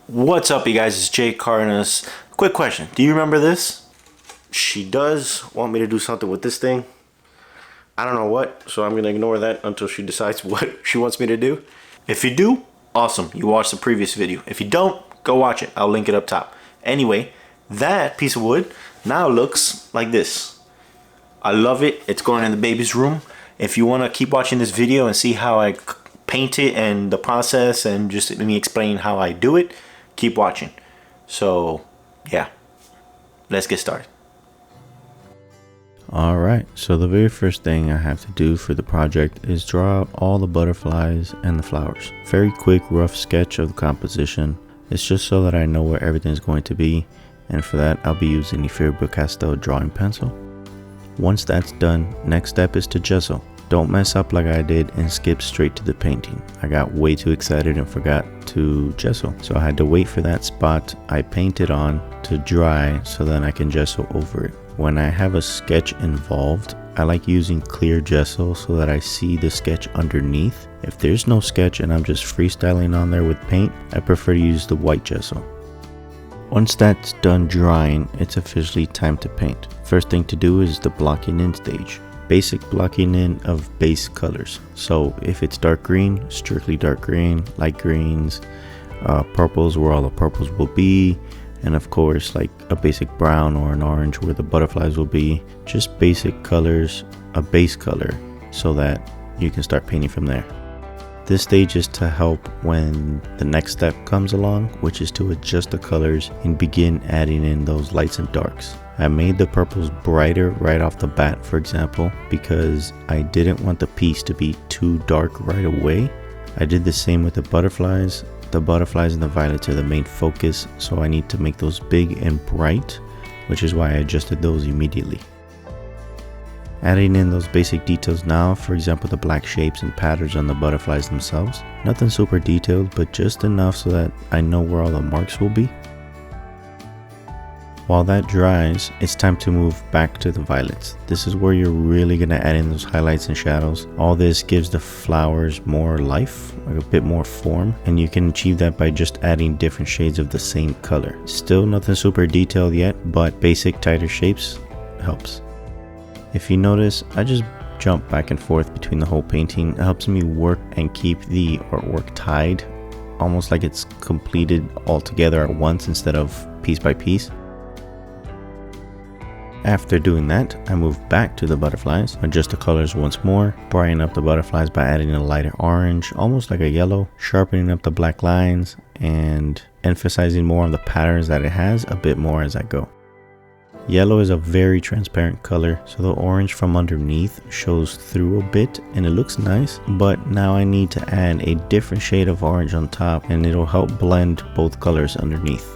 What's up, you guys? It's Jay Cardenas. Quick question. Do you remember this? She does want me to do something with this thing. I don't know what, so I'm going to ignore that until she decides what she wants me to do. If you do, awesome. You watched the previous video. If you don't, go watch it. I'll link it up top. Anyway, that piece of wood now looks like this. I love it. It's going in the baby's room. If you want to keep watching this video and see how I paint it and the process and just me explain how I do it, keep watching. So yeah, let's get started. Alright, so the very first thing I have to do for the project is draw out all the butterflies and the flowers. Very quick rough sketch of the composition. It's just so that I know where everything's going to be, and for that I'll be using the Faber-Castell drawing pencil. Once that's done, next step is to gesso. Don't mess up like I did and skip straight to the painting. I got way too excited and forgot to gesso. So I had to wait for that spot I painted on to dry so then I can gesso over it. When I have a sketch involved, I like using clear gesso so that I see the sketch underneath. If there's no sketch and I'm just freestyling on there with paint, I prefer to use the white gesso. Once that's done drying, it's officially time to paint. First thing to do is the blocking in stage. Basic blocking in of base colors. So if it's dark green, strictly dark green, light greens, purples where all the purples will be, and of course like a basic brown or an orange where the butterflies will be. Just basic colors, a base color, so that you can start painting from there. This stage is to help when the next step comes along, which is to adjust the colors and begin adding in those lights and darks. I made the purples brighter right off the bat, for example, because I didn't want the piece to be too dark right away. I did the same with the butterflies. The butterflies and the violets are the main focus, so I need to make those big and bright, which is why I adjusted those immediately. Adding in those basic details now, for example the black shapes and patterns on the butterflies themselves. Nothing super detailed, but just enough so that I know where all the marks will be. While that dries, it's time to move back to the violets. This is where you're really going to add in those highlights and shadows. All this gives the flowers more life, like a bit more form, and you can achieve that by just adding different shades of the same color. Still nothing super detailed yet, but basic tighter shapes helps. If you notice, I just jump back and forth between the whole painting. It helps me work and keep the artwork tied, almost like it's completed all together at once instead of piece by piece. After doing that, I move back to the butterflies, adjust the colors once more, brighten up the butterflies by adding a lighter orange, almost like a yellow, sharpening up the black lines, and emphasizing more on the patterns that it has a bit more as I go. Yellow is a very transparent color, so the orange from underneath shows through a bit and it looks nice, but now I need to add a different shade of orange on top and it'll help blend both colors underneath.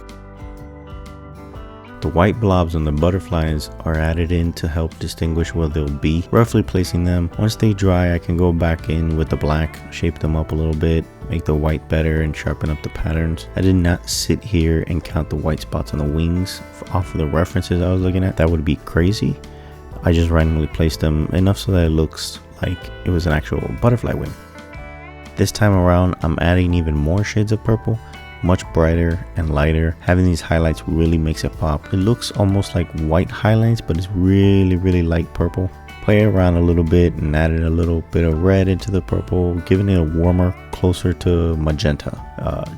The white blobs on the butterflies are added in to help distinguish where they'll be, roughly placing them. Once they dry, I can go back in with the black, shape them up a little bit, make the white better and sharpen up the patterns. I did not sit here and count the white spots on the wings off of the references I was looking at. That would be crazy. I just randomly placed them enough so that it looks like it was an actual butterfly wing. This time around, I'm adding even more shades of purple, much brighter and lighter. Having these highlights really makes it pop. It looks almost like white highlights, but it's really light purple. Play around a little bit and added a little bit of red into the purple, giving it a warmer, closer to magenta.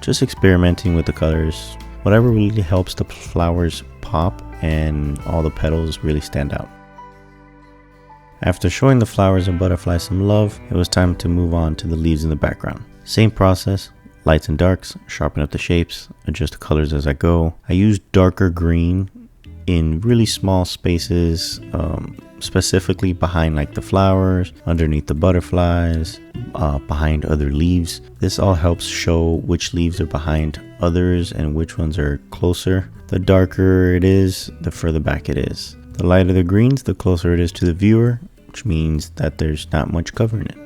Just experimenting with the colors. Whatever really helps the flowers pop and all the petals really stand out. After showing the flowers and butterflies some love, it was time to move on to the leaves in the background. Same process. Lights and darks, sharpen up the shapes, adjust the colors as I go. I use darker green in really small spaces, specifically behind like the flowers, underneath the butterflies, behind other leaves. This all helps show which leaves are behind others and which ones are closer. The darker it is, the further back it is. The lighter the greens, the closer it is to the viewer, which means that there's not much covering it.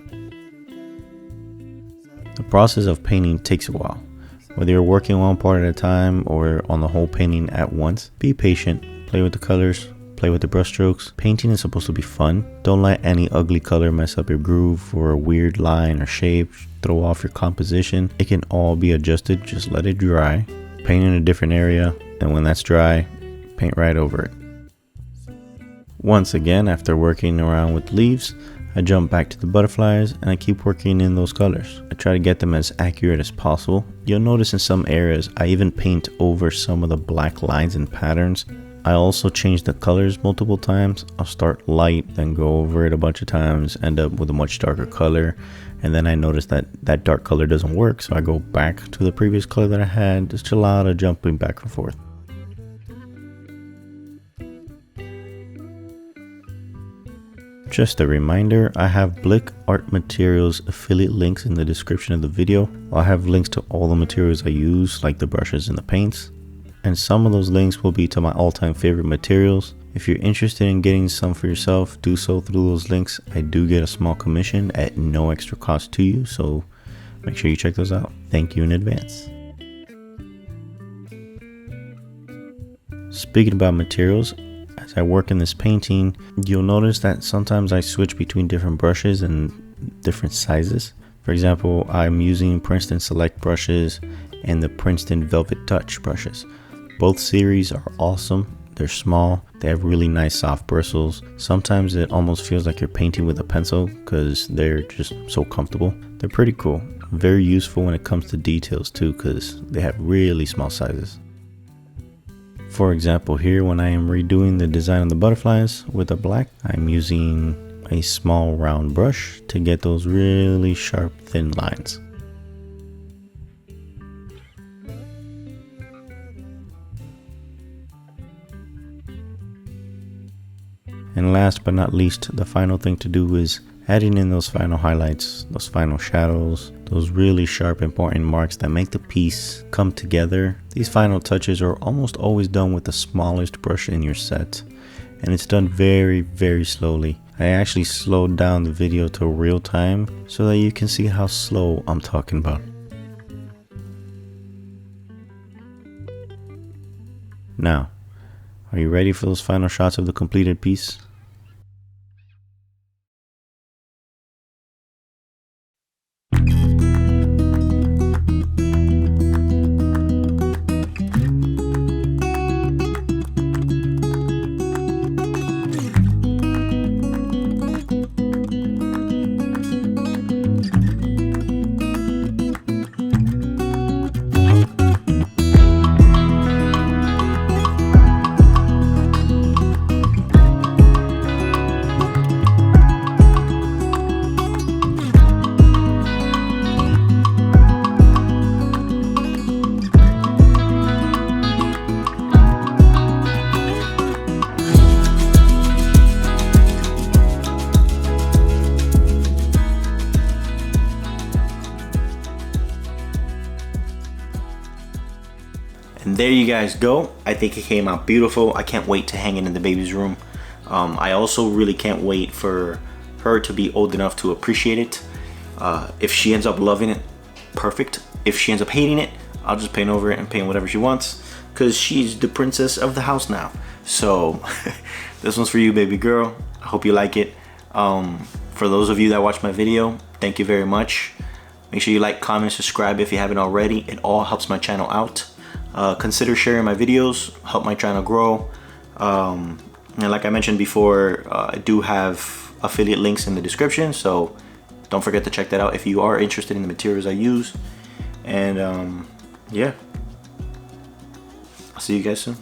The process of painting takes a while. Whether you're working one part at a time or on the whole painting at once, be patient, play with the colors, play with the brush strokes. Painting is supposed to be fun. Don't let any ugly color mess up your groove or a weird line or shape, throw off your composition. It can all be adjusted, just let it dry. paint in a different area, and when that's dry, paint right over it. Once again, after working around with leaves, I jump back to the butterflies and I keep working in those colors. I try to get them as accurate as possible. You'll notice in some areas I even paint over some of the black lines and patterns. I also change the colors multiple times. I'll start light, then go over it a bunch of times, end up with a much darker color, and then I notice that that dark color doesn't work, so I go back to the previous color that I had. Just a lot of jumping back and forth. Just a reminder, I have Blick Art Materials affiliate links in the description of the video. I'll have links to all the materials I use, like the brushes and the paints. And some of those links will be to my all-time favorite materials. If you're interested in getting some for yourself, do so through those links. I do get a small commission at no extra cost to you, so make sure you check those out. Thank you in advance. Speaking about materials, as I work in this painting, you'll notice that sometimes I switch between different brushes and different sizes. For example, I'm using Princeton Select brushes and the Princeton Velvet Touch brushes. Both series are awesome. They're small, they have really nice soft bristles. Sometimes it almost feels like you're painting with a pencil because they're just so comfortable. They're pretty cool. Very useful when it comes to details too, because they have really small sizes. For example, here when I am redoing the design of the butterflies with a black, I'm using a small round brush to get those really sharp thin lines. And last but not least, the final thing to do is adding in those final highlights, those final shadows, those really sharp important marks that make the piece come together. These final touches are almost always done with the smallest brush in your set, and it's done very, very slowly. I actually slowed down the video to real time so that you can see how slow I'm talking about. Now, are you ready for those final shots of the completed piece? And there you guys go. I think it came out beautiful. I can't wait to hang it in the baby's room. I also really can't wait for her to be old enough to appreciate it. If she ends up loving it, perfect. If she ends up hating it, I'll just paint over it and paint whatever she wants, because she's the princess of the house now. So this one's for you, baby girl. I hope you like it. For those of you that watch my video, thank you very much. Make sure you like, comment, subscribe if you haven't already. It all helps my channel out. Consider sharing my videos, help my channel grow. And like I mentioned before, I do have affiliate links in the description, so don't forget to check that out if you are interested in the materials I use. And yeah, I'll see you guys soon.